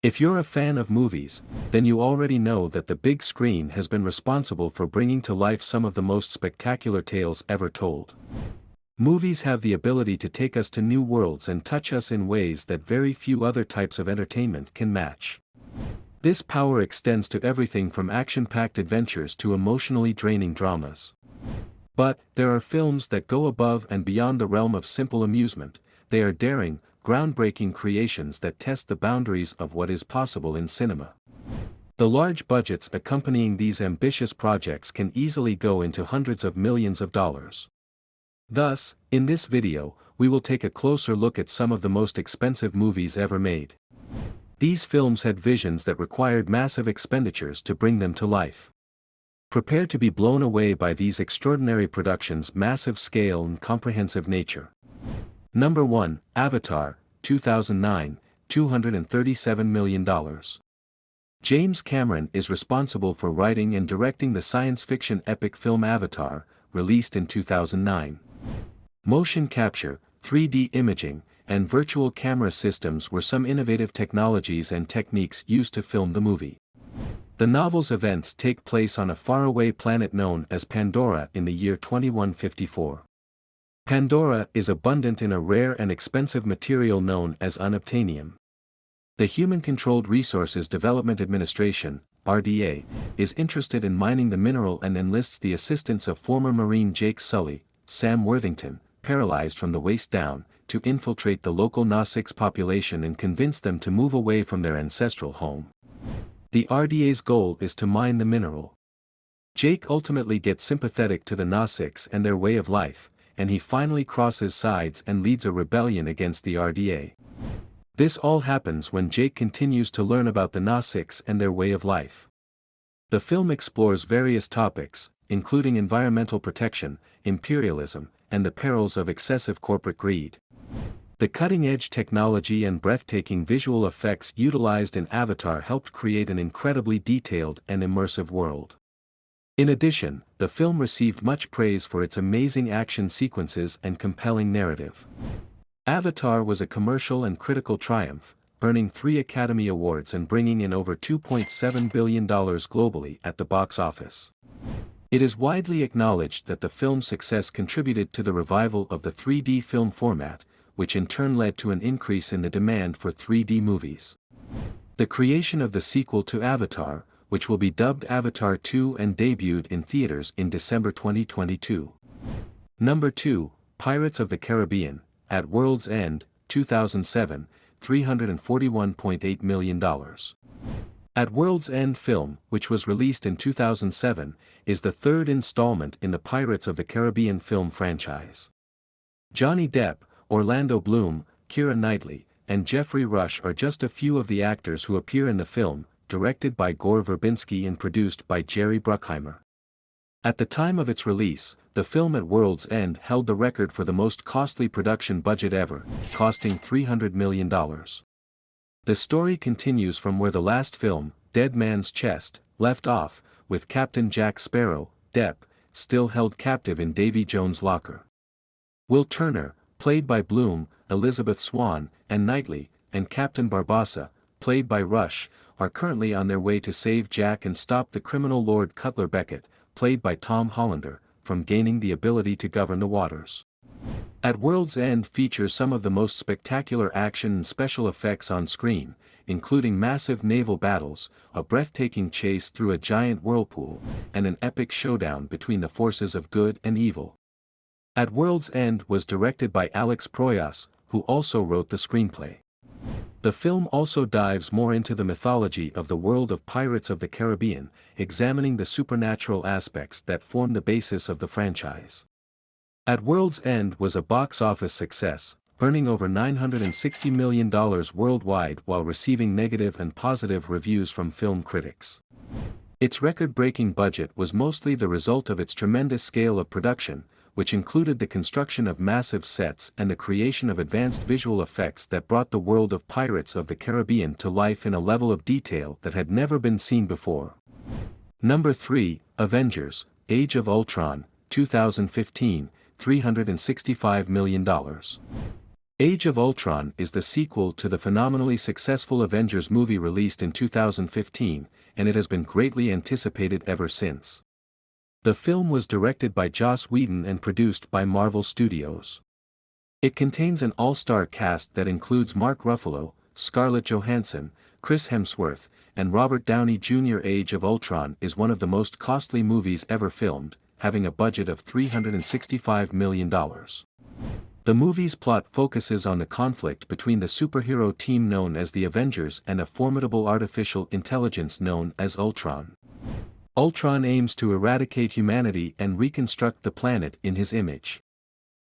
If you're a fan of movies, then you already know that the big screen has been responsible for bringing to life some of the most spectacular tales ever told. Movies have the ability to take us to new worlds and touch us in ways that very few other types of entertainment can match. This power extends to everything from action-packed adventures to emotionally draining dramas. But, there are films that go above and beyond the realm of simple amusement. They are daring, groundbreaking creations that test the boundaries of what is possible in cinema. The large budgets accompanying these ambitious projects can easily go into hundreds of millions of dollars. Thus, in this video, we will take a closer look at some of the most expensive movies ever made. These films had visions that required massive expenditures to bring them to life. Prepare to be blown away by these extraordinary productions' massive scale and comprehensive nature. Number 1, Avatar, 2009, $237 million. James Cameron is responsible for writing and directing the science fiction epic film Avatar, released in 2009. Motion capture, 3D imaging, and virtual camera systems were some innovative technologies and techniques used to film the movie. The novel's events take place on a faraway planet known as Pandora in the year 2154. Pandora is abundant in a rare and expensive material known as unobtainium. The Human-Controlled Resources Development Administration, RDA, is interested in mining the mineral and enlists the assistance of former Marine Jake Sully, Sam Worthington, paralyzed from the waist down, to infiltrate the local 𝗏𝗡 population and convince them to move away from their ancestral home. The RDA's goal is to mine the mineral. Jake ultimately gets sympathetic to the 𝗏𝗡s and their way of life, and he finally crosses sides and leads a rebellion against the RDA. This all happens when Jake continues to learn about the 𝗏𝗡s and their way of life. The film explores various topics, including environmental protection, imperialism, and the perils of excessive corporate greed. The cutting-edge technology and breathtaking visual effects utilized in Avatar helped create an incredibly detailed and immersive world. In addition, the film received much praise for its amazing action sequences and compelling narrative. Avatar was a commercial and critical triumph, earning 3 Academy Awards and bringing in over $2.7 billion globally at the box office. It is widely acknowledged that the film's success contributed to the revival of the 3D film format, which in turn led to an increase in the demand for 3D movies. The creation of the sequel to Avatar, which will be dubbed Avatar 2 and debuted in theaters in December 2022. Number 2, Pirates of the Caribbean, At World's End, 2007, $341.8 million. At World's End film, which was released in 2007, is the third installment in the Pirates of the Caribbean film franchise. Johnny Depp, Orlando Bloom, Keira Knightley, and Jeffrey Rush are just a few of the actors who appear in the film, directed by Gore Verbinski and produced by Jerry Bruckheimer. At the time of its release, the film At World's End held the record for the most costly production budget ever, costing $300 million. The story continues from where the last film, Dead Man's Chest, left off, with Captain Jack Sparrow, Depp, still held captive in Davy Jones' locker. Will Turner, played by Bloom, Elizabeth Swann, and Knightley, and Captain Barbossa, played by Rush, are currently on their way to save Jack and stop the criminal Lord Cutler Beckett, played by Tom Hollander, from gaining the ability to govern the waters. At World's End features some of the most spectacular action and special effects on screen, including massive naval battles, a breathtaking chase through a giant whirlpool, and an epic showdown between the forces of good and evil. At World's End was directed by Alex Proyas, who also wrote the screenplay. The film also dives more into the mythology of the world of Pirates of the Caribbean, examining the supernatural aspects that form the basis of the franchise. At World's End was a box office success, earning over $960 million worldwide while receiving negative and positive reviews from film critics. Its record-breaking budget was mostly the result of its tremendous scale of production, which included the construction of massive sets and the creation of advanced visual effects that brought the world of Pirates of the Caribbean to life in a level of detail that had never been seen before. Number 3, Avengers, Age of Ultron, 2015, $365 million. Age of Ultron is the sequel to the phenomenally successful Avengers movie released in 2015, and it has been greatly anticipated ever since. The film was directed by Joss Whedon and produced by Marvel Studios. It contains an all-star cast that includes Mark Ruffalo, Scarlett Johansson, Chris Hemsworth, and Robert Downey Jr. Age of Ultron is one of the most costly movies ever filmed, having a budget of $365 million. The movie's plot focuses on the conflict between the superhero team known as the Avengers and a formidable artificial intelligence known as Ultron. Ultron aims to eradicate humanity and reconstruct the planet in his image.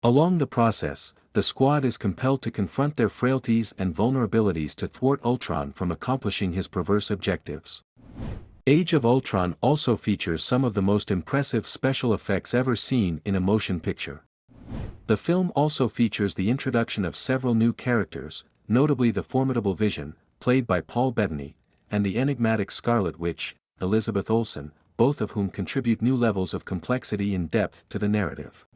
Along the process, the squad is compelled to confront their frailties and vulnerabilities to thwart Ultron from accomplishing his perverse objectives. Age of Ultron also features some of the most impressive special effects ever seen in a motion picture. The film also features the introduction of several new characters, notably the formidable Vision, played by Paul Bettany, and the enigmatic Scarlet Witch, Elizabeth Olsen, both of whom contribute new levels of complexity and depth to the narrative.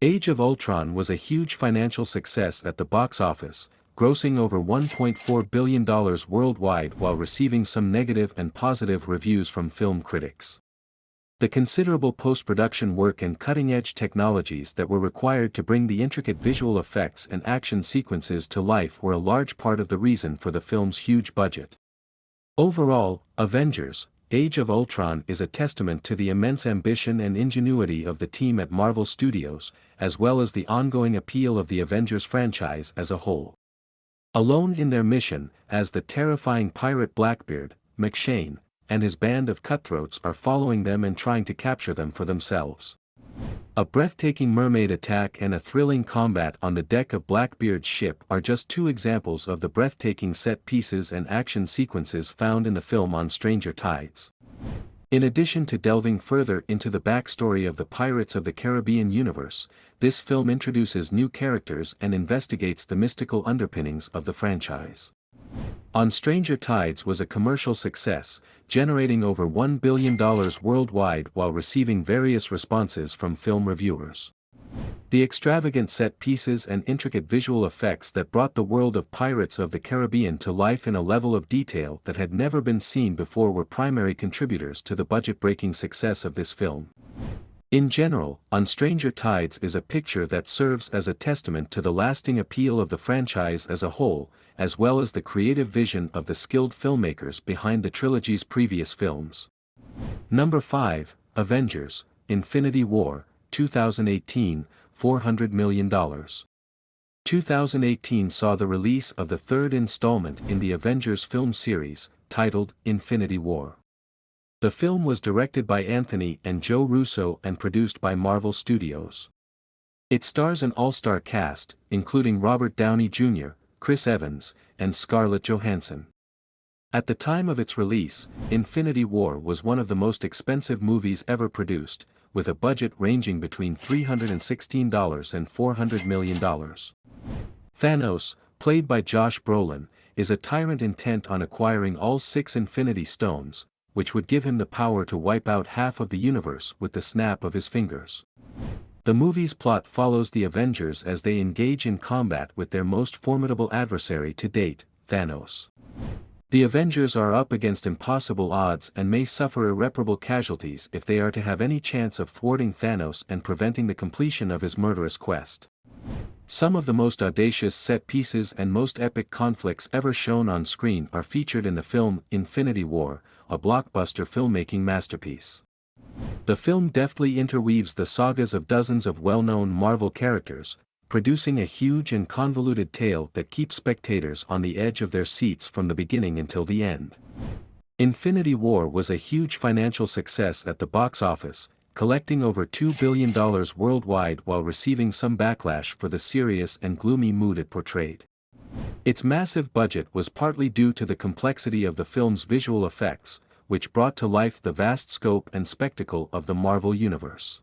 Age of Ultron was a huge financial success at the box office, grossing over $1.4 billion worldwide while receiving some negative and positive reviews from film critics. The considerable post-production work and cutting-edge technologies that were required to bring the intricate visual effects and action sequences to life were a large part of the reason for the film's huge budget. Overall, Avengers: Age of Ultron is a testament to the immense ambition and ingenuity of the team at Marvel Studios, as well as the ongoing appeal of the Avengers franchise as a whole. Alone in their mission, as the terrifying pirate Blackbeard, McShane, and his band of cutthroats are following them and trying to capture them for themselves. A breathtaking mermaid attack and a thrilling combat on the deck of Blackbeard's ship are just two examples of the breathtaking set pieces and action sequences found in the film on Stranger Tides. In addition to delving further into the backstory of the Pirates of the Caribbean universe, this film introduces new characters and investigates the mystical underpinnings of the franchise. On Stranger Tides was a commercial success, generating over $1 billion worldwide while receiving various responses from film reviewers. The extravagant set pieces and intricate visual effects that brought the world of Pirates of the Caribbean to life in a level of detail that had never been seen before were primary contributors to the budget-breaking success of this film. In general, On Stranger Tides is a picture that serves as a testament to the lasting appeal of the franchise as a whole, as well as the creative vision of the skilled filmmakers behind the trilogy's previous films. Number 5, Avengers: Infinity War, 2018, $400 million. 2018 saw the release of the third installment in the Avengers film series, titled Infinity War. The film was directed by Anthony and Joe Russo and produced by Marvel Studios. It stars an all-star cast, including Robert Downey Jr., Chris Evans, and Scarlett Johansson. At the time of its release, Infinity War was one of the most expensive movies ever produced, with a budget ranging between $316 and $400 million. Thanos, played by Josh Brolin, is a tyrant intent on acquiring all 6 Infinity Stones, which would give him the power to wipe out half of the universe with the snap of his fingers. The movie's plot follows the Avengers as they engage in combat with their most formidable adversary to date, Thanos. The Avengers are up against impossible odds and may suffer irreparable casualties if they are to have any chance of thwarting Thanos and preventing the completion of his murderous quest. Some of the most audacious set pieces and most epic conflicts ever shown on screen are featured in the film Infinity War, a blockbuster filmmaking masterpiece. The film deftly interweaves the sagas of dozens of well-known Marvel characters, producing a huge and convoluted tale that keeps spectators on the edge of their seats from the beginning until the end. Infinity War was a huge financial success at the box office, collecting over $2 billion worldwide while receiving some backlash for the serious and gloomy mood it portrayed. Its massive budget was partly due to the complexity of the film's visual effects, which brought to life the vast scope and spectacle of the Marvel Universe.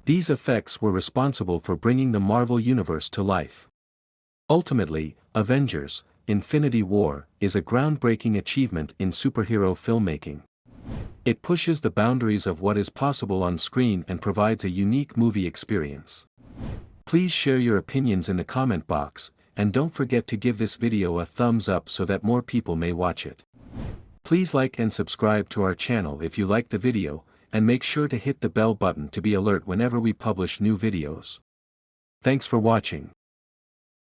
These effects were responsible for bringing the Marvel Universe to life. Ultimately, Avengers: Infinity War is a groundbreaking achievement in superhero filmmaking. It pushes the boundaries of what is possible on screen and provides a unique movie experience. Please share your opinions in the comment box and don't forget to give this video a thumbs up so that more people may watch it. Please like and subscribe to our channel if you like the video, and make sure to hit the bell button to be alert whenever we publish new videos. Thanks for watching.